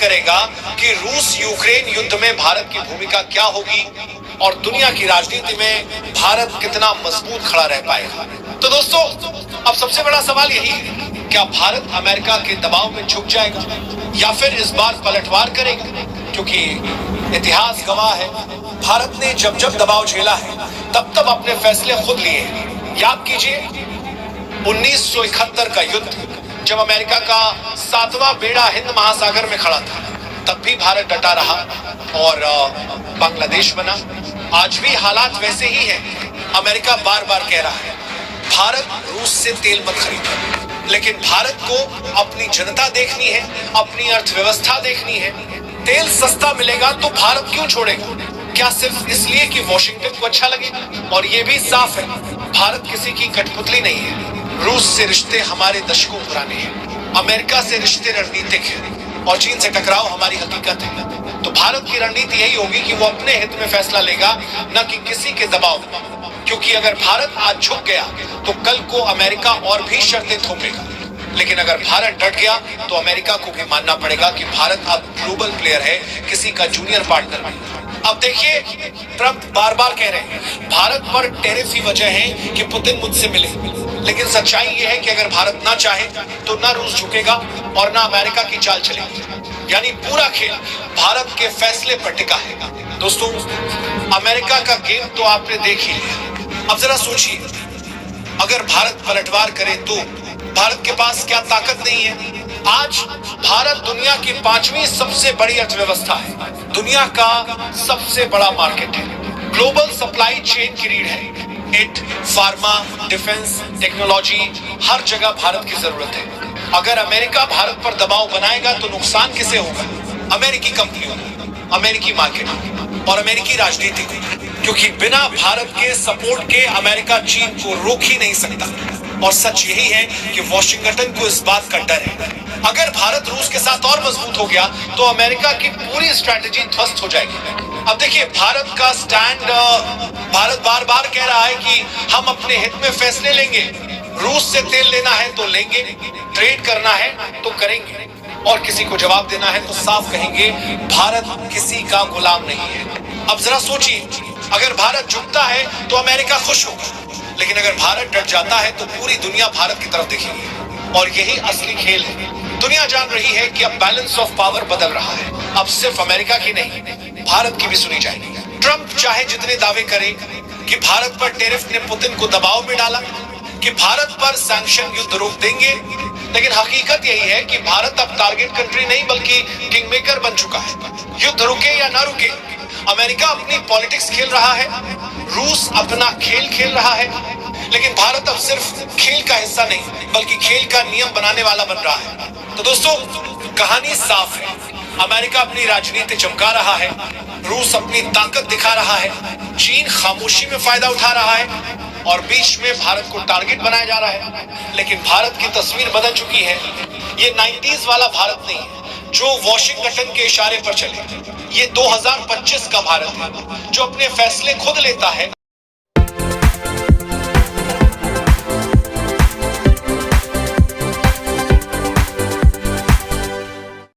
करेगा कि रूस यूक्रेन युद्ध में भारत की भूमिका क्या होगी और दुनिया की राजनीति में भारत कितना मजबूत खड़ा रह पाएगा। तो दोस्तों, अब सबसे बड़ा सवाल यही है, क्या भारत अमेरिका के दबाव में झुक जाएगा या फिर इस बार पलटवार करेगा? क्योंकि इतिहास गवाह है, भारत ने जब जब दबाव झेला है तब तब अपने फैसले खुद लिए हैं। याद कीजिए 1971 का युद्ध, जब अमेरिका का 7वां बेड़ा हिंद महासागर में खड़ा था, तब भी भारत डटा रहा और बांग्लादेश बना। आज भी हालात वैसे ही हैं। अमेरिका बार बार कह रहा है भारत रूस से तेल मत खरीदो, लेकिन भारत को अपनी जनता देखनी है, अपनी अर्थव्यवस्था देखनी है। तेल सस्ता मिलेगा तो भारत क्यों छोड़ेगा? क्या सिर्फ इसलिए कि वॉशिंगटन को अच्छा लगे? और ये भी साफ है, भारत किसी की कठपुतली नहीं है। रूस से रिश्ते हमारे दशकों पुराने हैं, अमेरिका से रिश्ते रणनीतिक हैं और चीन से टकराव हमारी हकीकत है। तो भारत की रणनीति यही होगी कि वो अपने हित में फैसला लेगा, न कि किसी के दबाव में। क्योंकि अगर भारत आज झुक गया तो कल को अमेरिका और भी शर्तें थोपेगा, लेकिन अगर भारत डट गया तो अमेरिका को भी मानना पड़ेगा कि भारत अब ग्लोबल प्लेयर है, किसी का जूनियर पार्टनर नहीं। अब देखिए, ट्रंप बार बार कह रहे हैं भारत पर टैरिफ ही वजह है कि पुतिन मुझसे मिले, लेकिन सच्चाई ये है कि अगर भारत ना चाहे तो ना रूस झुकेगा और ना अमेरिका की चाल चलेगी। यानी पूरा खेल भारत के फैसले पर टिका है। दोस्तों, अमेरिका का गेम तो आपने देख ही लिया। अब जरा सोचिए, अगर भारत पलटवार करे तो भारत के पास क्या ताकत नहीं है? आज भारत दुनिया की 5वीं सबसे बड़ी अर्थव्यवस्था है, दुनिया का सबसे बड़ा मार्केट है, ग्लोबल सप्लाई चेन की रीढ़ है। इट, फार्मा, डिफेंस, टेक्नोलॉजी, हर जगह भारत की जरूरत है। अगर अमेरिका भारत पर दबाव बनाएगा तो नुकसान किसे होगा? अमेरिकी कंपनियों, अमेरिकी मार्केट और अमेरिकी राजनीति को। क्योंकि बिना भारत के सपोर्ट के अमेरिका चीन को रोक ही नहीं सकता। और सच यही है कि वॉशिंगटन को इस बात का डर है, अगर भारत रूस के साथ और मजबूत हो गया तो अमेरिका की पूरी स्ट्रैटेजी ध्वस्त हो जाएगी। अब देखिए, भारत का स्टैंड, भारत बार बार कह रहा है कि हम अपने हित में फैसले लेंगे, रूस से तेल लेना है तो लेंगे, ट्रेड करना है तो करेंगे, और किसी को जवाब देना है तो साफ कहेंगे भारत किसी का गुलाम नहीं है। अब जरा सोचिए, अगर भारत झुकता है तो अमेरिका खुश होगा, लेकिन अगर भारत डट जाता है तो पूरी दुनिया भारत की तरफ देखेगी। और यही असली खेल है। दुनिया जान रही है कि अब बैलेंस ऑफ पावर बदल रहा है। अब सिर्फ अमेरिका की नहीं, भारत की भी सुनी जाएगी। ट्रंप चाहे जितने दावे करे कि भारत पर टैरिफ ने पुतिन को दबाव में डाला, कि भारत पर सैंक्शन युद्ध रोक देंगे, लेकिन हकीकत यही है कि भारत अब टारगेट कंट्री नहीं बल्कि किंगमेकर बन चुका है। युद्ध रुके या ना रुके, अमेरिका अपनी पॉलिटिक्स खेल रहा है, रूस अपना खेल खेल रहा है, लेकिन भारत अब सिर्फ खेल का हिस्सा नहीं बल्कि खेल का नियम बनाने वाला बन रहा है। तो दोस्तों, कहानी साफ है, अमेरिका अपनी राजनीति चमका रहा है, रूस अपनी ताकत दिखा रहा है, चीन खामोशी में फायदा उठा रहा है और बीच में भारत को टारगेट बनाया जा रहा है। लेकिन भारत की तस्वीर बदल चुकी है। ये 90s वाला भारत नहीं है जो वॉशिंगटन के इशारे पर चले, ये 2025 का भारत है जो अपने फैसले खुद लेता है।